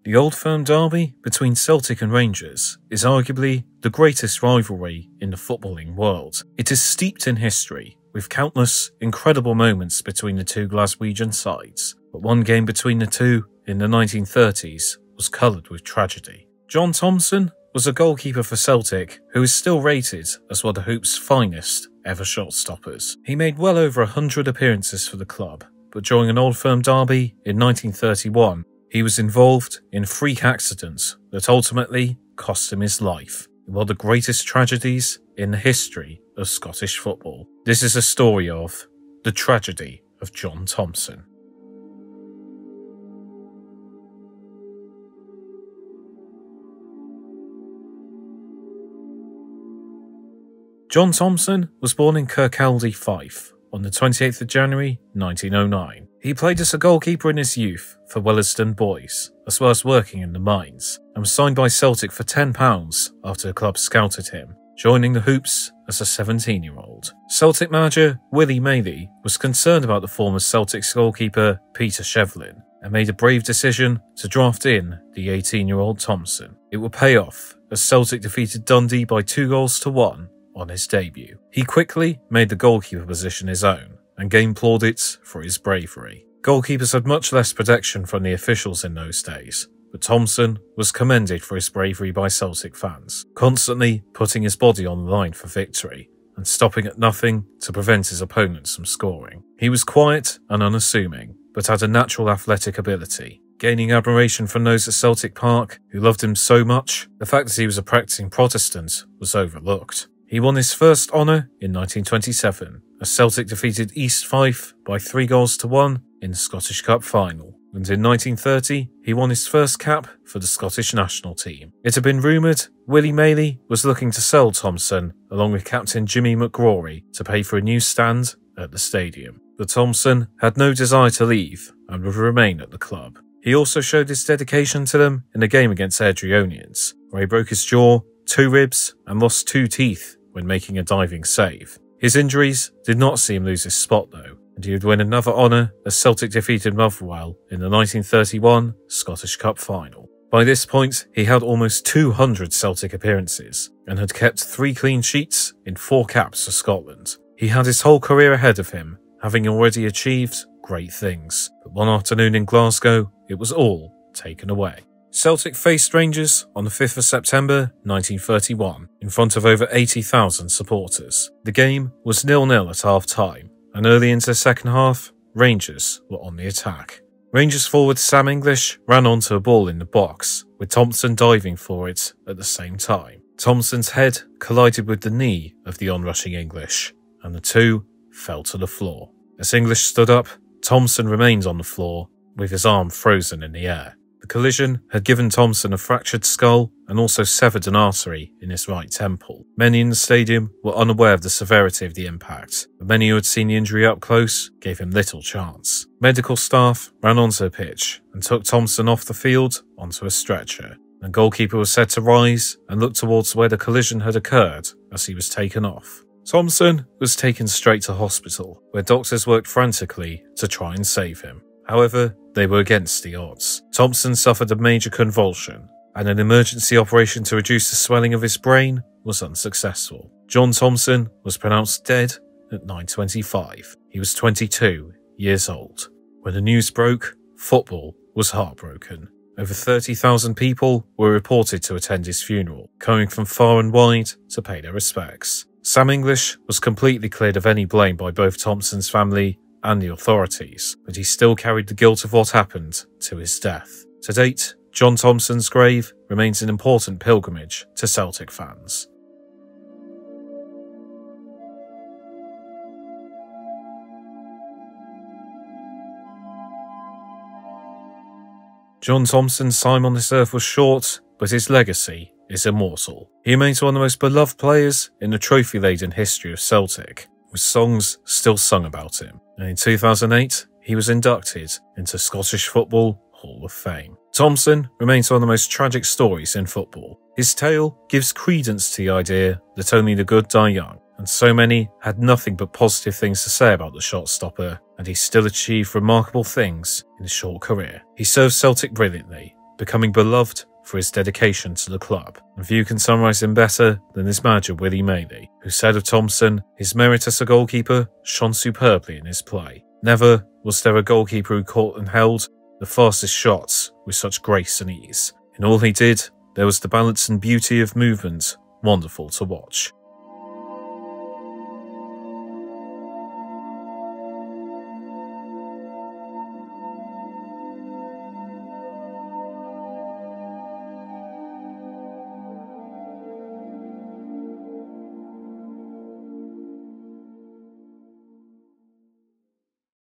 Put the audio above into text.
The Old Firm derby between Celtic and Rangers is arguably the greatest rivalry in the footballing world. It is steeped in history, with countless incredible moments between the two Glaswegian sides, but one game between the two in the 1930s was coloured with tragedy. John Thomson was a goalkeeper for Celtic who is still rated as one of the Hoop's finest ever shot-stoppers. He made well over 100 appearances for the club, but during an Old Firm derby in 1931, he was involved in a freak accident that ultimately cost him his life in one of the greatest tragedies in the history of Scottish football. This is a story of the tragedy of John Thomson. John Thomson was born in Kirkcaldy, Fife, on the 28th of January 1909. He played as a goalkeeper in his youth for Wellersden Boys, as well as working in the mines, and was signed by Celtic for £10 after the club scouted him, joining the Hoops as a 17-year-old. Celtic manager Willie Maley was concerned about the former Celtic's goalkeeper Peter Shevlin and made a brave decision to draft in the 18-year-old Thomson. It would pay off as Celtic defeated Dundee by 2-1 on his debut. He quickly made the goalkeeper position his own and gained plaudits for his bravery. Goalkeepers had much less protection from the officials in those days, but Thomson was commended for his bravery by Celtic fans, constantly putting his body on the line for victory and stopping at nothing to prevent his opponents from scoring. He was quiet and unassuming, but had a natural athletic ability, gaining admiration from those at Celtic Park who loved him so much. The fact that he was a practicing Protestant was overlooked. He won his first honour in 1927, as Celtic defeated East Fife by 3-1 in the Scottish Cup final, and in 1930 he won his first cap for the Scottish national team. It had been rumoured Willie Maley was looking to sell Thomson, along with captain Jimmy McGrory, to pay for a new stand at the stadium, but Thomson had no desire to leave and would remain at the club. He also showed his dedication to them in a game against Airdrieonians, where he broke his jaw, 2 ribs, and lost 2 teeth when making a diving save. His injuries did not see him lose his spot though, and he would win another honour as Celtic defeated Motherwell in the 1931 Scottish Cup final. By this point, he had almost 200 Celtic appearances and had kept 3 clean sheets in 4 caps for Scotland. He had his whole career ahead of him, having already achieved great things, but one afternoon in Glasgow, it was all taken away. Celtic faced Rangers on the 5th of September 1931 in front of over 80,000 supporters. The game was 0-0 at half-time, and early into the second half, Rangers were on the attack. Rangers forward Sam English ran onto a ball in the box, with Thomson diving for it at the same time. Thomson's head collided with the knee of the onrushing English, and the two fell to the floor. As English stood up, Thomson remained on the floor, with his arm frozen in the air. The collision had given Thomson a fractured skull and also severed an artery in his right temple. Many in the stadium were unaware of the severity of the impact, but many who had seen the injury up close gave him little chance. Medical staff ran onto the pitch and took Thomson off the field onto a stretcher. The goalkeeper was said to rise and look towards where the collision had occurred as he was taken off. Thomson was taken straight to hospital, where doctors worked frantically to try and save him. However, they were against the odds. Thomson suffered a major convulsion, and an emergency operation to reduce the swelling of his brain was unsuccessful. John Thomson was pronounced dead at 9:25. He was 22 years old. When the news broke, football was heartbroken. Over 30,000 people were reported to attend his funeral, coming from far and wide to pay their respects. Sam English was completely cleared of any blame by both Thomson's family and the authorities, but he still carried the guilt of what happened to his death. To date, John Thomson's grave remains an important pilgrimage to Celtic fans. John Thomson's time on this earth was short, but his legacy is immortal. He remains one of the most beloved players in the trophy-laden history of Celtic, with songs still sung about him. And in 2008, he was inducted into Scottish Football Hall of Fame. Thomson remains one of the most tragic stories in football. His tale gives credence to the idea that only the good die young, and so many had nothing but positive things to say about the shot stopper, and he still achieved remarkable things in his short career. He served Celtic brilliantly, becoming beloved for his dedication to the club. And few can summarise him better than his manager Willie Maley, who said of Thomson, his merit as a goalkeeper shone superbly in his play. Never was there a goalkeeper who caught and held the fastest shots with such grace and ease. In all he did, there was the balance and beauty of movement wonderful to watch.